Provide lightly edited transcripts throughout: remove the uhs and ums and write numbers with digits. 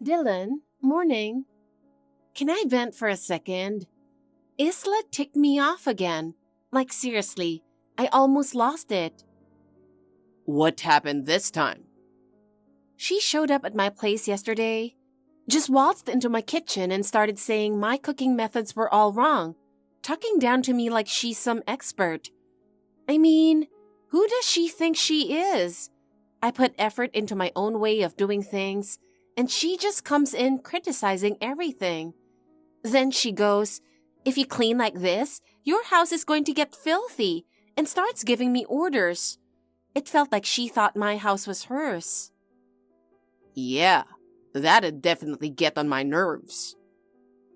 Dylan, morning. Can I vent for a second? Isla ticked me off again. Like seriously, I almost lost it. What happened this time? She showed up at my place yesterday, just waltzed into my kitchen and started saying my cooking methods were all wrong, talking down to me like she's some expert. I mean, who does she think she is? I put effort into my own way of doing things, and she just comes in criticizing everything. Then she goes, "If you clean like this, your house is going to get filthy," and starts giving me orders. It felt like she thought my house was hers. Yeah, that'd definitely get on my nerves.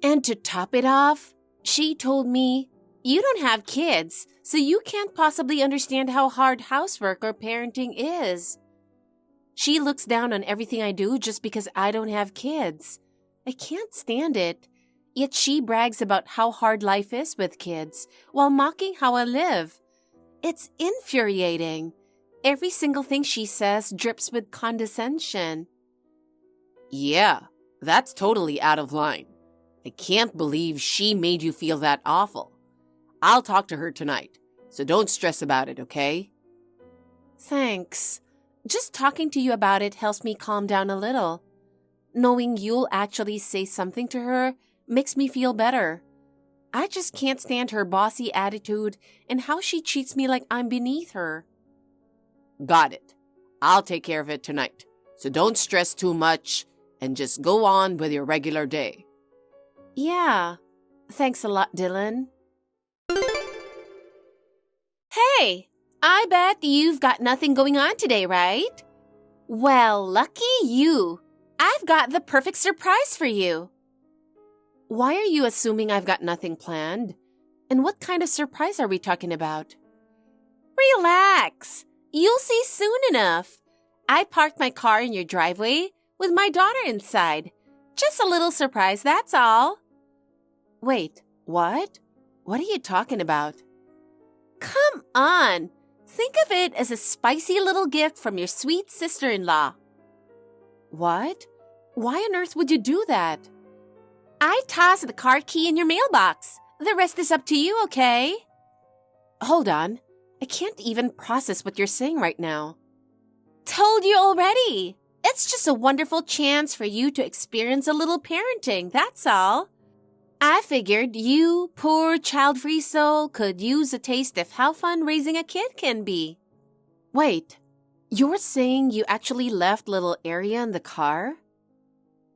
And to top it off, she told me, "You don't have kids, so you can't possibly understand how hard housework or parenting is." She looks down on everything I do just because I don't have kids. I can't stand it. Yet she brags about how hard life is with kids, while mocking how I live. It's infuriating. Every single thing she says drips with condescension. Yeah, that's totally out of line. I can't believe she made you feel that awful. I'll talk to her tonight, so don't stress about it, okay? Thanks. Just talking to you about it helps me calm down a little. Knowing you'll actually say something to her makes me feel better. I just can't stand her bossy attitude and how she treats me like I'm beneath her. Got it. I'll take care of it tonight, so don't stress too much and just go on with your regular day. Yeah. Thanks a lot, Dylan. Hey, I bet you've got nothing going on today, right? Well, lucky you. I've got the perfect surprise for you. Why are you assuming I've got nothing planned? And what kind of surprise are we talking about? Relax. You'll see soon enough. I parked my car in your driveway with my daughter inside. Just a little surprise, that's all. Wait, what? What are you talking about? Come on. Think of it as a spicy little gift from your sweet sister-in-law. What? Why on earth would you do that? I tossed the car key in your mailbox. The rest is up to you, okay? Hold on. I can't even process what you're saying right now. Told you already. It's just a wonderful chance for you to experience a little parenting, that's all. I figured you, poor child-free soul, could use a taste of how fun raising a kid can be. Wait, you're saying you actually left little Aria in the car?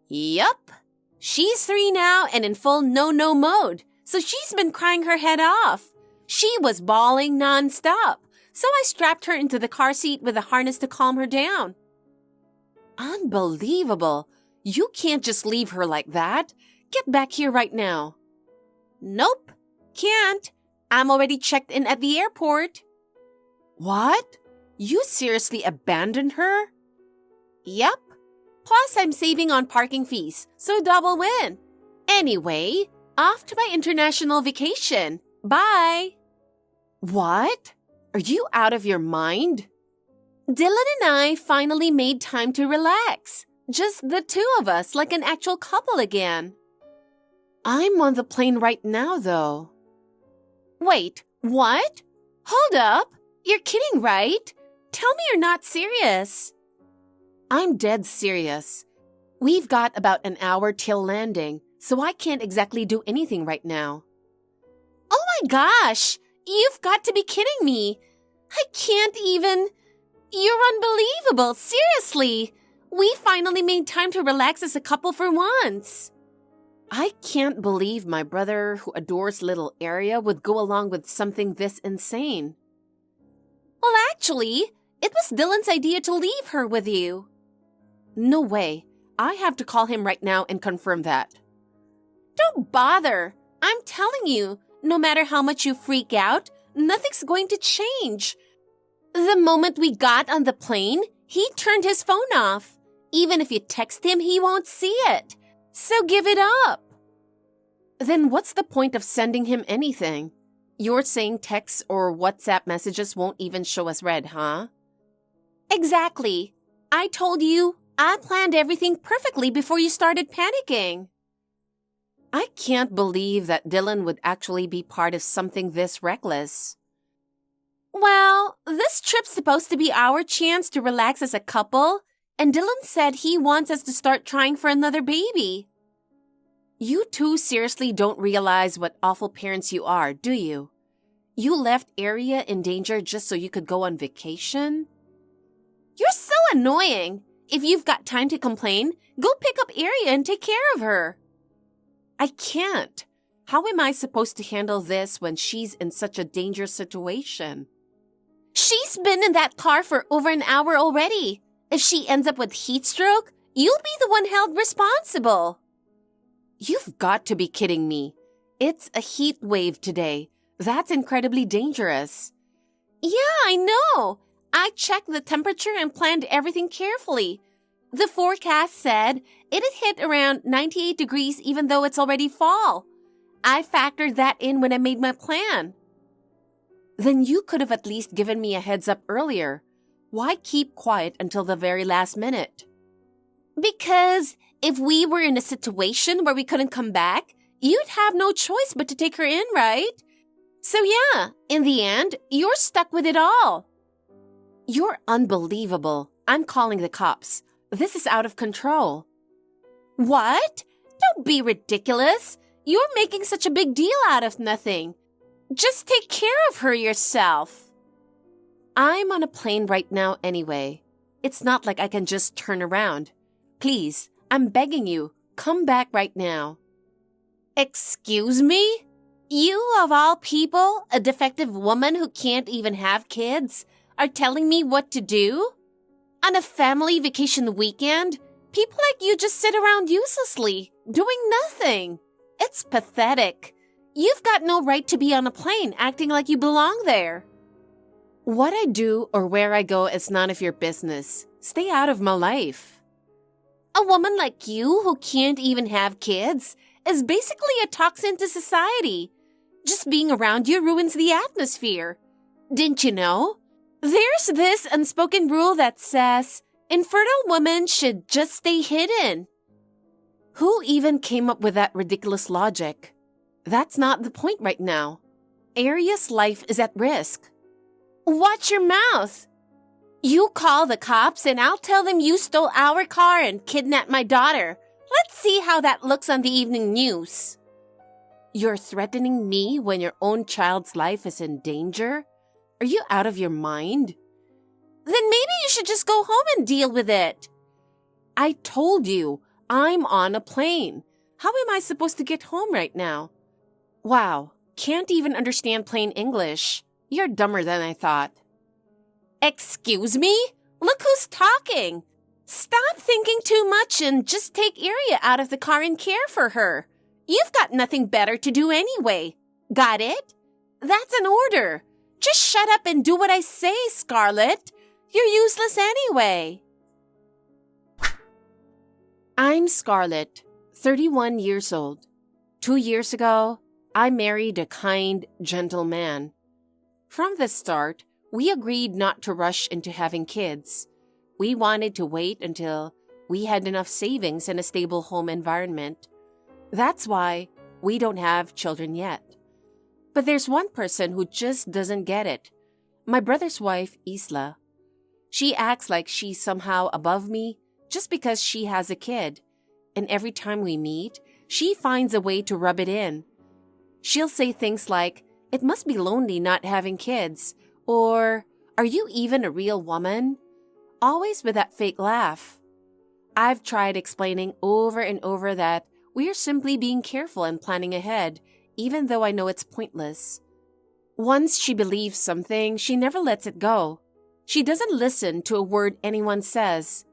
Yup. She's 3 now and in full no-no mode, so she's been crying her head off. She was bawling nonstop, so I strapped her into the car seat with a harness to calm her down. Unbelievable. You can't just leave her like that. Get back here right now. Nope, can't. I'm already checked in at the airport. What? You seriously abandoned her? Yup. Plus, I'm saving on parking fees, so double win. Anyway, off to my international vacation. Bye. What? Are you out of your mind? Dylan and I finally made time to relax. Just the two of us, like an actual couple again. I'm on the plane right now, though. Wait, what? Hold up. You're kidding, right? Tell me you're not serious. I'm dead serious. We've got about an hour till landing, so I can't exactly do anything right now. Oh my gosh! You've got to be kidding me. I can't even... You're unbelievable, seriously. We finally made time to relax as a couple for once. I can't believe my brother, who adores little Aria, would go along with something this insane. Well, actually, it was Dylan's idea to leave her with you. No way. I have to call him right now and confirm that. Don't bother. I'm telling you, no matter how much you freak out, nothing's going to change. The moment we got on the plane, he turned his phone off. Even if you text him, he won't see it. So give it up. Then what's the point of sending him anything? You're saying texts or WhatsApp messages won't even show as read, huh? Exactly. I told you, I planned everything perfectly before you started panicking. I can't believe that Dylan would actually be part of something this reckless. Well, this trip's supposed to be our chance to relax as a couple, and Dylan said he wants us to start trying for another baby. You two seriously don't realize what awful parents you are, do you? You left Aria in danger just so you could go on vacation? You're so annoying. If you've got time to complain, go pick up Aria and take care of her. I can't. How am I supposed to handle this when she's in such a dangerous situation? She's been in that car for over an hour already. If she ends up with heat stroke, you'll be the one held responsible. You've got to be kidding me. It's a heat wave today. That's incredibly dangerous. Yeah, I know. I checked the temperature and planned everything carefully. The forecast said it'd hit around 98 degrees even though it's already fall. I factored that in when I made my plan. Then you could have at least given me a heads up earlier. Why keep quiet until the very last minute? Because if we were in a situation where we couldn't come back, you'd have no choice but to take her in, right? So yeah, in the end, you're stuck with it all. You're unbelievable. I'm calling the cops. This is out of control. What? Don't be ridiculous. You're making such a big deal out of nothing. Just take care of her yourself. I'm on a plane right now anyway. It's not like I can just turn around. Please, I'm begging you, come back right now. Excuse me? You, of all people, a defective woman who can't even have kids, are telling me what to do? On a family vacation weekend, people like you just sit around uselessly, doing nothing. It's pathetic. You've got no right to be on a plane acting like you belong there. What I do or where I go is none of your business. Stay out of my life. A woman like you who can't even have kids is basically a toxin to society. Just being around you ruins the atmosphere. Didn't you know? There's this unspoken rule that says infertile women should just stay hidden. Who even came up with that ridiculous logic? That's not the point right now. Aria's life is at risk. Watch your mouth. You call the cops and I'll tell them you stole our car and kidnapped my daughter. Let's see how that looks on the evening news. You're threatening me when your own child's life is in danger? Are you out of your mind? Then maybe you should just go home and deal with it. I told you, I'm on a plane. How am I supposed to get home right now? Wow, can't even understand plain English. You're dumber than I thought. Excuse me? Look who's talking. Stop thinking too much and just take Aria out of the car and care for her. You've got nothing better to do anyway. Got it? That's an order. Just shut up and do what I say, Scarlett. You're useless anyway. I'm Scarlett, 31 years old. 2 years ago, I married a kind, gentle man. From the start, we agreed not to rush into having kids. We wanted to wait until we had enough savings and a stable home environment. That's why we don't have children yet. But there's one person who just doesn't get it. My brother's wife, Isla. She acts like she's somehow above me just because she has a kid. And every time we meet, she finds a way to rub it in. She'll say things like, "It must be lonely not having kids," or, "Are you even a real woman?" Always with that fake laugh. I've tried explaining over and over that we're simply being careful and planning ahead, even though I know it's pointless. Once she believes something, she never lets it go. She doesn't listen to a word anyone says.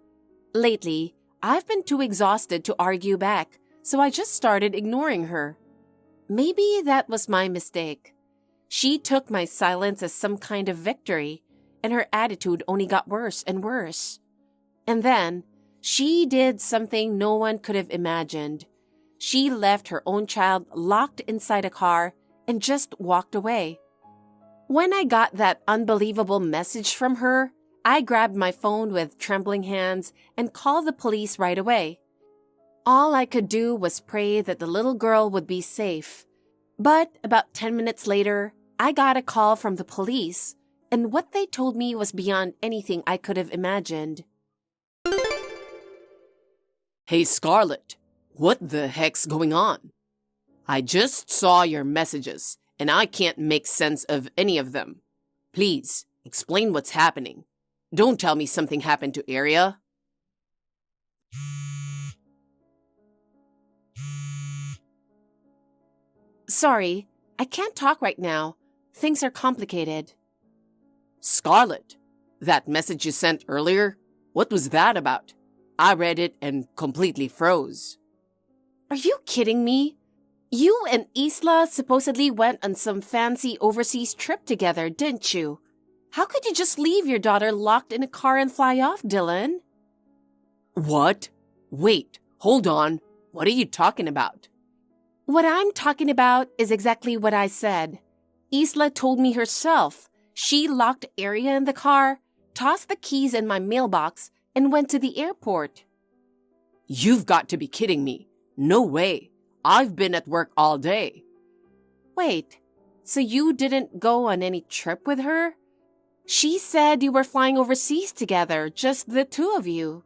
Lately, I've been too exhausted to argue back, so I just started ignoring her. Maybe that was my mistake. She took my silence as some kind of victory, and her attitude only got worse and worse. And then, she did something no one could have imagined. She left her own child locked inside a car and just walked away. When I got that unbelievable message from her, I grabbed my phone with trembling hands and called the police right away. All I could do was pray that the little girl would be safe. But about 10 minutes later, I got a call from the police, and what they told me was beyond anything I could have imagined. Hey, Scarlett, what the heck's going on? I just saw your messages, and I can't make sense of any of them. Please, explain what's happening. Don't tell me something happened to Aria. Sorry, I can't talk right now. Things are complicated. Scarlett, that message you sent earlier, what was that about? I read it and completely froze. Are you kidding me? You and Isla supposedly went on some fancy overseas trip together, didn't you? How could you just leave your daughter locked in a car and fly off, Dylan? What? Wait, hold on. What are you talking about? What I'm talking about is exactly what I said. Isla told me herself. She locked Aria in the car, tossed the keys in my mailbox, and went to the airport. You've got to be kidding me. No way. I've been at work all day. Wait, so you didn't go on any trip with her? She said you were flying overseas together, just the two of you.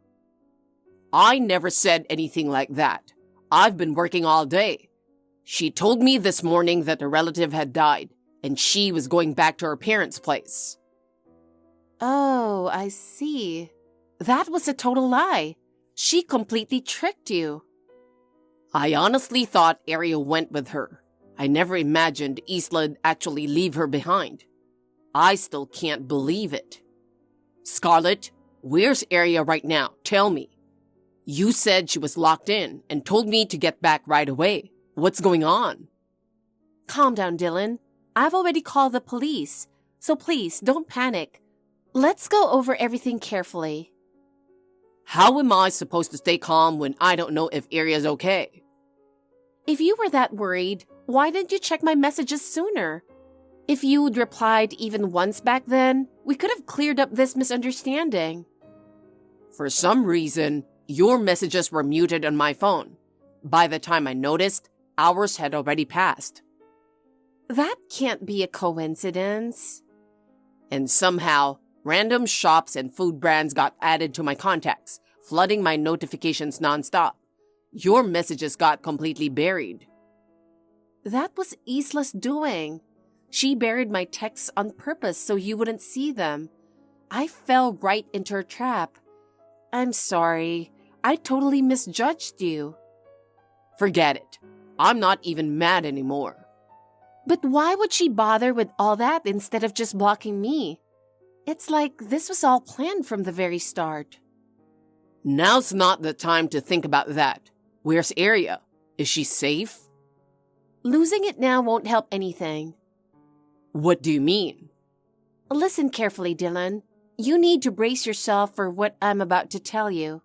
I never said anything like that. I've been working all day. She told me this morning that a relative had died, and she was going back to her parents' place. Oh, I see. That was a total lie. She completely tricked you. I honestly thought Aria went with her. I never imagined Isla'd actually leave her behind. I still can't believe it. Scarlett, where's Aria right now? Tell me. You said she was locked in and told me to get back right away. What's going on? Calm down, Dylan. I've already called the police, so please don't panic. Let's go over everything carefully. How am I supposed to stay calm when I don't know if Aria's okay? If you were that worried, why didn't you check my messages sooner? If you'd replied even once back then, we could have cleared up this misunderstanding. For some reason, your messages were muted on my phone. By the time I noticed, hours had already passed. That can't be a coincidence. And somehow, random shops and food brands got added to my contacts, flooding my notifications nonstop. Your messages got completely buried. That was Isla's doing. She buried my texts on purpose so you wouldn't see them. I fell right into her trap. I'm sorry. I totally misjudged you. Forget it. I'm not even mad anymore. But why would she bother with all that instead of just blocking me? It's like this was all planned from the very start. Now's not the time to think about that. Where's Aria? Is she safe? Losing it now won't help anything. What do you mean? Listen carefully, Dylan. You need to brace yourself for what I'm about to tell you.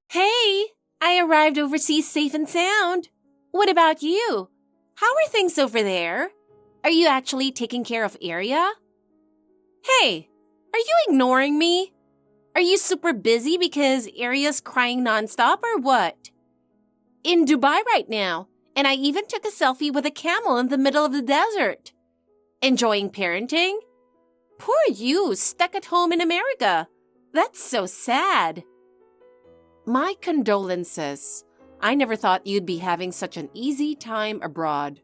Hey! I arrived overseas safe and sound. What about you? How are things over there? Are you actually taking care of Aria? Hey, are you ignoring me? Are you super busy because Aria's crying nonstop or what? In Dubai right now, and I even took a selfie with a camel in the middle of the desert. Enjoying parenting? Poor you, stuck at home in America. That's so sad. My condolences. I never thought you'd be having such an easy time abroad.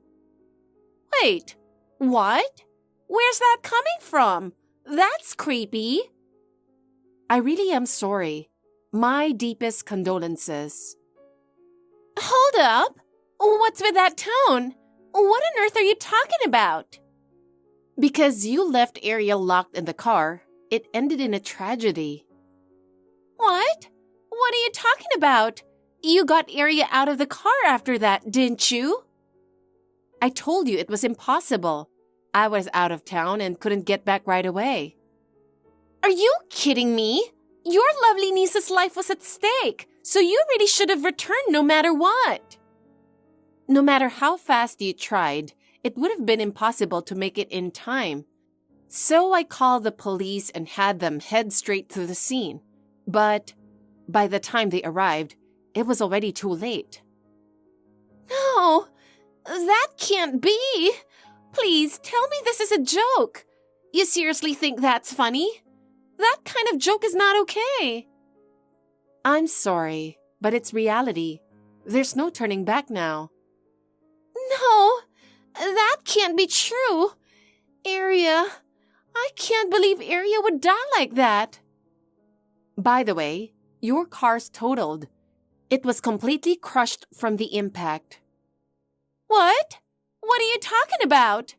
Wait, what? Where's that coming from? That's creepy. I really am sorry. My deepest condolences. Hold up. What's with that tone? What on earth are you talking about? Because you left Ariel locked in the car, it ended in a tragedy. What? What are you talking about? You got Aria out of the car after that, didn't you? I told you it was impossible. I was out of town and couldn't get back right away. Are you kidding me? Your lovely niece's life was at stake, so you really should have returned no matter what. No matter how fast you tried, it would have been impossible to make it in time. So I called the police and had them head straight to the scene. But by the time they arrived, it was already too late. No, that can't be. Please tell me this is a joke. You seriously think that's funny? That kind of joke is not okay. I'm sorry, but it's reality. There's no turning back now. No, that can't be true. Aria, I can't believe Aria would die like that. By the way, your car's totaled. It was completely crushed from the impact. What? What are you talking about?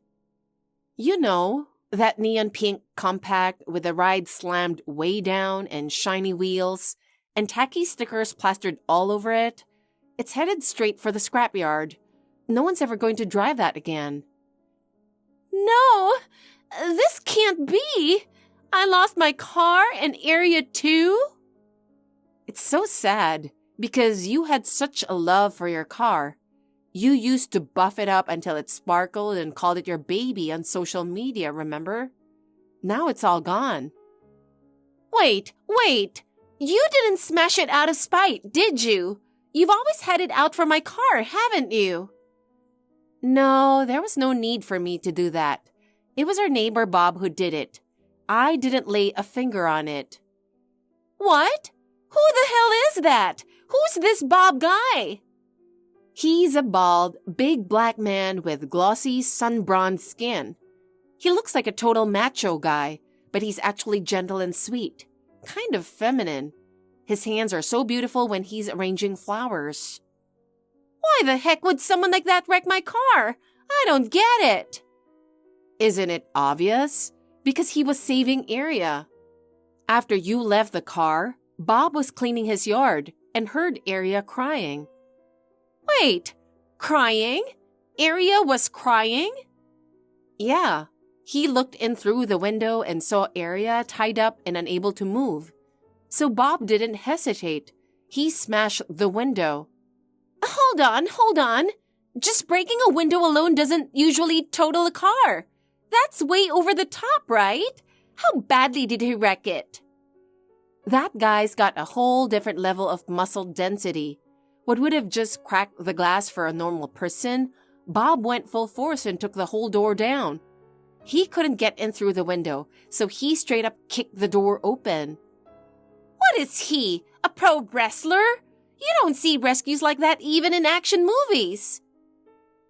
You know, that neon pink compact with the ride slammed way down and shiny wheels and tacky stickers plastered all over it? It's headed straight for the scrapyard. No one's ever going to drive that again. No, this can't be. I lost my car and Aria too? It's so sad because you had such a love for your car. You used to buff it up until it sparkled and called it your baby on social media, remember? Now it's all gone. Wait. You didn't smash it out of spite, did you? You've always had it out for my car, haven't you? No, there was no need for me to do that. It was our neighbor Bob who did it. I didn't lay a finger on it. What? Who the hell is that? Who's this Bob guy? He's a bald, big black man with glossy, sun-bronzed skin. He looks like a total macho guy, but he's actually gentle and sweet, kind of feminine. His hands are so beautiful when he's arranging flowers. Why the heck would someone like that wreck my car? I don't get it. Isn't it obvious? Because he was saving Aria. After you left the car, Bob was cleaning his yard and heard Aria crying. Wait, crying? Aria was crying? Yeah, he looked in through the window and saw Aria tied up and unable to move. So Bob didn't hesitate. He smashed the window. Hold on. Just breaking a window alone doesn't usually total a car. That's way over the top, right? How badly did he wreck it? That guy's got a whole different level of muscle density. What would have just cracked the glass for a normal person, Bob went full force and took the whole door down. He couldn't get in through the window, so he straight up kicked the door open. What is he, a pro wrestler? You don't see rescues like that even in action movies.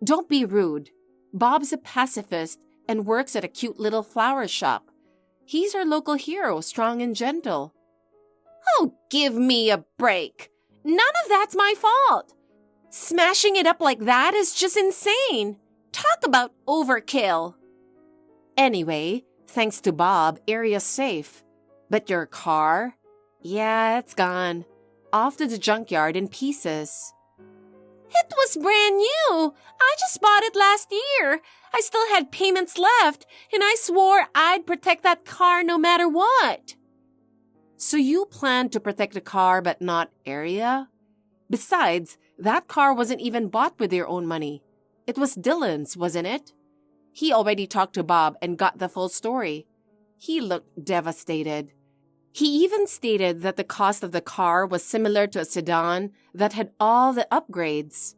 Don't be rude. Bob's a pacifist and works at a cute little flower shop. He's our local hero, strong and gentle. Oh, give me a break. None of that's my fault. Smashing it up like that is just insane. Talk about overkill. Anyway, thanks to Bob, Aria's safe. But your car? Yeah, it's gone. Off to the junkyard in pieces. It was brand new. I just bought it last year. I still had payments left, and I swore I'd protect that car no matter what. So you planned to protect the car but not Aria? Besides, that car wasn't even bought with your own money. It was Dylan's, wasn't it? He already talked to Bob and got the full story. He looked devastated. He even stated that the cost of the car was similar to a sedan that had all the upgrades.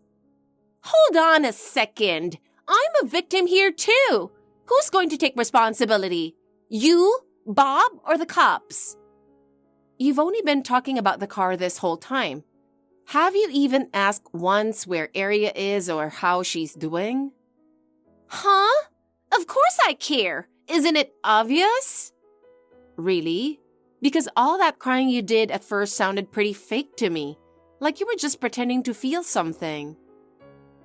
Hold on a second. I'm a victim here too. Who's going to take responsibility? You, Bob, or the cops? You've only been talking about the car this whole time. Have you even asked once where Aria is or how she's doing? Huh? Of course I care. Isn't it obvious? Really? Because all that crying you did at first sounded pretty fake to me. Like you were just pretending to feel something.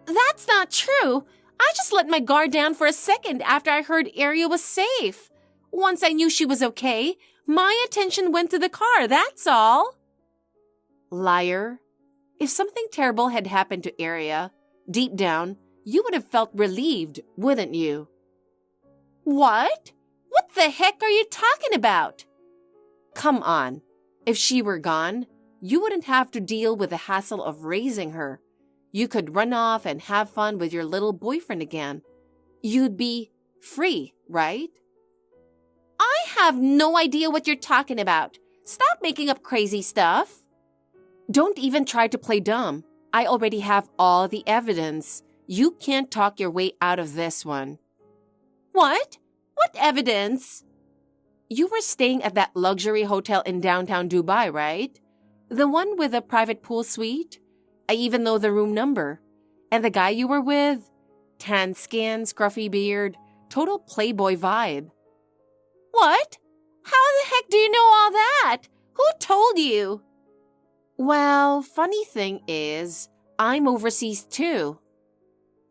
That's not true. I just let my guard down for a second after I heard Aria was safe. Once I knew she was okay, my attention went to the car, that's all. Liar. If something terrible had happened to Aria, deep down, you would have felt relieved, wouldn't you? What? What the heck are you talking about? Come on. If she were gone, you wouldn't have to deal with the hassle of raising her. You could run off and have fun with your little boyfriend again. You'd be free, right? have no idea what you're talking about. Stop making up crazy stuff. Don't even try to play dumb. I already have all the evidence. You can't talk your way out of this one. What? What evidence? You were staying at that luxury hotel in downtown Dubai, right? The one with the private pool suite? I even know the room number. And the guy you were with? Tan skin, scruffy beard, total playboy vibe. What? How the heck do you know all that? Who told you? Well, funny thing is, I'm overseas too.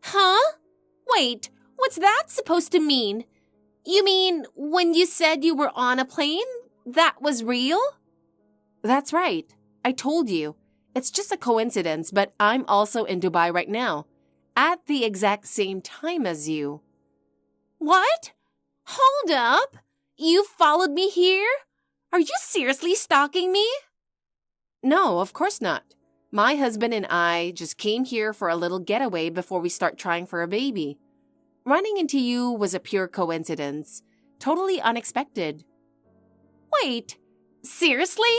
Huh? Wait, what's that supposed to mean? You mean when you said you were on a plane, that was real? That's right. I told you. It's just a coincidence, but I'm also in Dubai right now, at the exact same time as you. What? Hold up. You followed me here? Are you seriously stalking me? No, of course not. My husband and I just came here for a little getaway before we start trying for a baby. Running into you was a pure coincidence. Totally unexpected. Wait, seriously?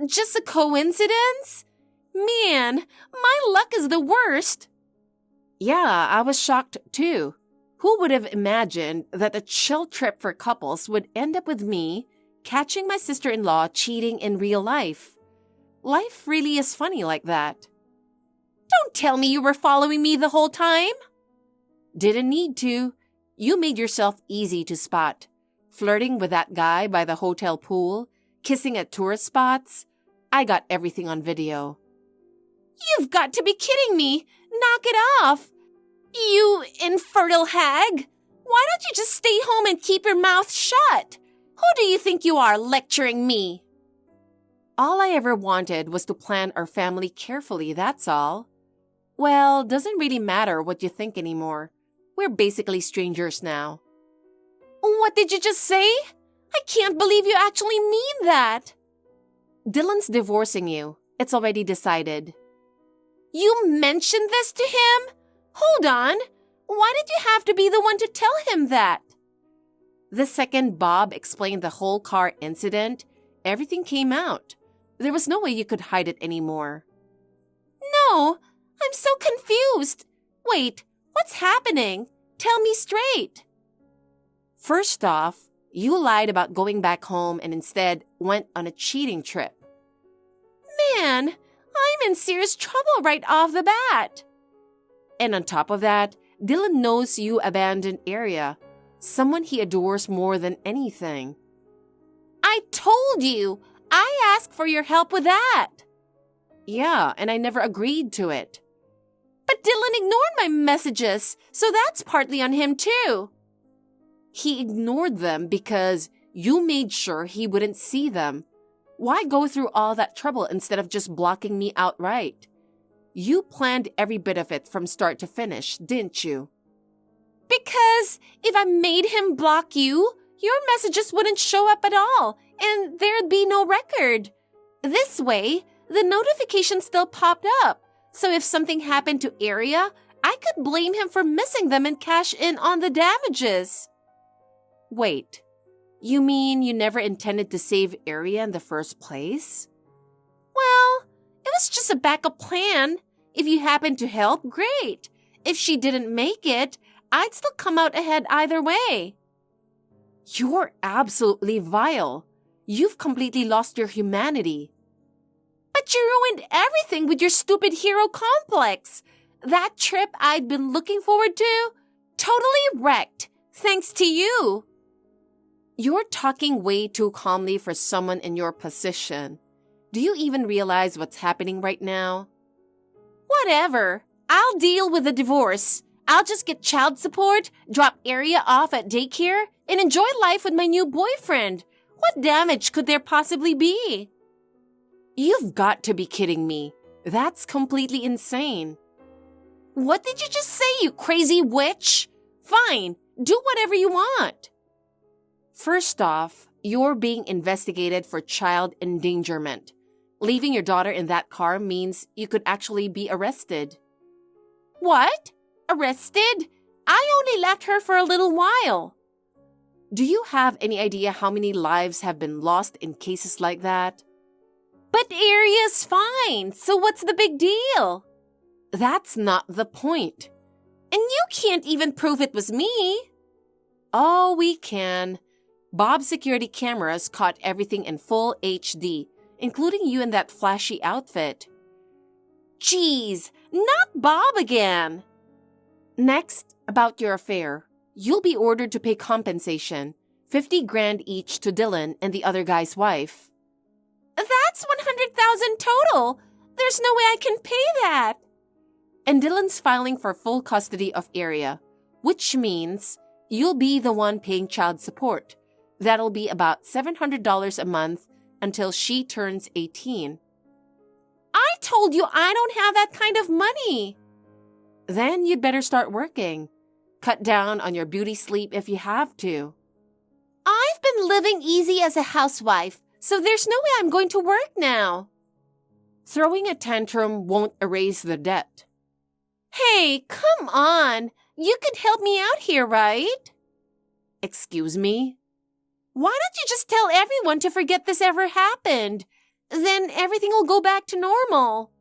Just a coincidence? Man, my luck is the worst. Yeah, I was shocked too. Who would have imagined that a chill trip for couples would end up with me catching my sister-in-law cheating in real life? Life really is funny like that. Don't tell me you were following me the whole time. Didn't need to. You made yourself easy to spot. Flirting with that guy by the hotel pool, kissing at tourist spots. I got everything on video. You've got to be kidding me. Knock it off. You infertile hag. Why don't you just stay home and keep your mouth shut? Who do you think you are lecturing me? All I ever wanted was to plan our family carefully, that's all. Well, doesn't really matter what you think anymore. We're basically strangers now. What did you just say? I can't believe you actually mean that. Dylan's divorcing you. It's already decided. You mentioned this to him? Hold on. Why did you have to be the one to tell him that? The second Bob explained the whole car incident, everything came out. There was no way you could hide it anymore. No, I'm so confused. Wait, what's happening? Tell me straight. First off, you lied about going back home and instead went on a cheating trip. Man, I'm in serious trouble right off the bat. And on top of that, Dylan knows you abandoned Area, someone he adores more than anything. I told you, I asked for your help with that. Yeah, and I never agreed to it. But Dylan ignored my messages, so that's partly on him too. He ignored them because you made sure he wouldn't see them. Why go through all that trouble instead of just blocking me outright? You planned every bit of it from start to finish, didn't you? Because if I made him block you, your messages wouldn't show up at all, and there'd be no record. This way, the notification still popped up, so if something happened to Area, I could blame him for missing them and cash in on the damages. Wait, you mean you never intended to save Area in the first place? Well, it was just a backup plan. If you happened to help, great. If she didn't make it, I'd still come out ahead either way. You're absolutely vile. You've completely lost your humanity. But you ruined everything with your stupid hero complex. That trip I'd been looking forward to, totally wrecked, thanks to you. You're talking way too calmly for someone in your position. Do you even realize what's happening right now? Whatever. I'll deal with the divorce. I'll just get child support, drop Area off at daycare, and enjoy life with my new boyfriend. What damage could there possibly be? You've got to be kidding me. That's completely insane. What did you just say, you crazy witch? Fine, do whatever you want. First off, you're being investigated for child endangerment. Leaving your daughter in that car means you could actually be arrested. What? Arrested? I only left her for a little while. Do you have any idea how many lives have been lost in cases like that? But Area's fine, so what's the big deal? That's not the point. And you can't even prove it was me. Oh, we can. Bob's security cameras caught everything in full HD, including you in that flashy outfit. Geez, not Bob again. Next, about your affair. You'll be ordered to pay compensation, 50 grand each to Dylan and the other guy's wife. That's 100,000 total. There's no way I can pay that. And Dylan's filing for full custody of Area, which means you'll be the one paying child support. That'll be about $700 a month until she turns 18. I told you I don't have that kind of money. Then you'd better start working. Cut down on your beauty sleep if you have to. I've been living easy as a housewife, so there's no way I'm going to work now. Throwing a tantrum won't erase the debt. Hey, come on. You could help me out here, right? Excuse me? Why don't you just tell everyone to forget this ever happened? Then everything will go back to normal.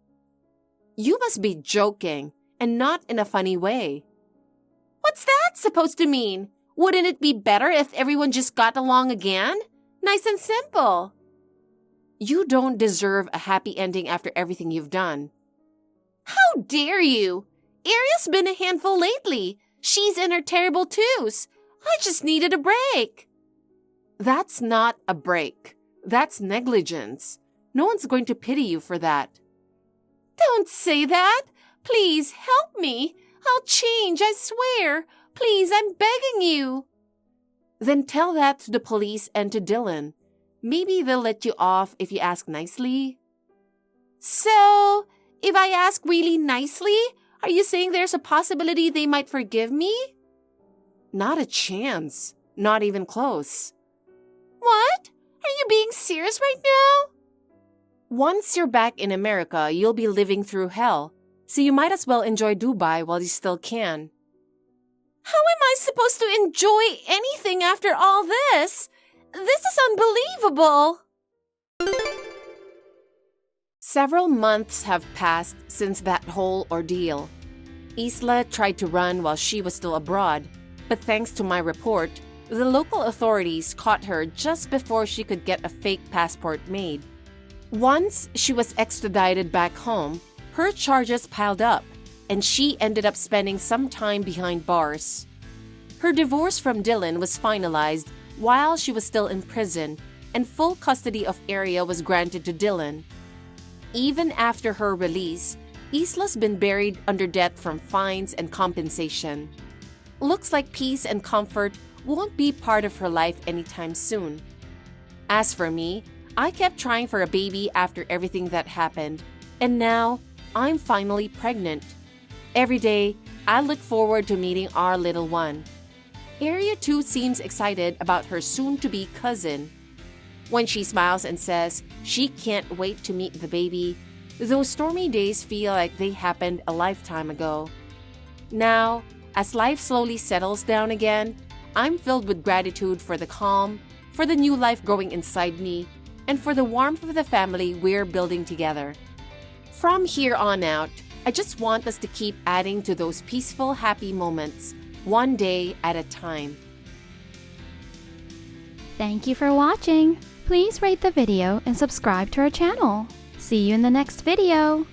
You must be joking, and not in a funny way. What's that supposed to mean? Wouldn't it be better if everyone just got along again? Nice and simple. You don't deserve a happy ending after everything you've done. How dare you? Ariel's been a handful lately. She's in her terrible twos. I just needed a break. That's not a break. That's negligence. No one's going to pity you for that. Don't say that. Please help me. I'll change, I swear. Please, I'm begging you. Then tell that to the police and to Dylan. Maybe they'll let you off if you ask nicely. So, if I ask really nicely, are you saying there's a possibility they might forgive me? Not a chance. Not even close. What? Are you being serious right now? Once you're back in America, you'll be living through hell. So you might as well enjoy Dubai while you still can. How am I supposed to enjoy anything after all this? This is unbelievable. Several months have passed since that whole ordeal. Isla tried to run while she was still abroad, but thanks to my report, the local authorities caught her just before she could get a fake passport made. Once she was extradited back home, her charges piled up, and she ended up spending some time behind bars. Her divorce from Dylan was finalized while she was still in prison, and full custody of Area was granted to Dylan. Even after her release, Isla's been buried under debt from fines and compensation. Looks like peace and comfort won't be part of her life anytime soon. As for me, I kept trying for a baby after everything that happened, and now I'm finally pregnant. Every day, I look forward to meeting our little one. Area 2 seems excited about her soon-to-be cousin. When she smiles and says she can't wait to meet the baby, those stormy days feel like they happened a lifetime ago. Now, as life slowly settles down again, I'm filled with gratitude for the calm, for the new life growing inside me, and for the warmth of the family we're building together. From here on out, I just want us to keep adding to those peaceful, happy moments, one day at a time. Thank you for watching. Please rate the video and subscribe to our channel. See you in the next video.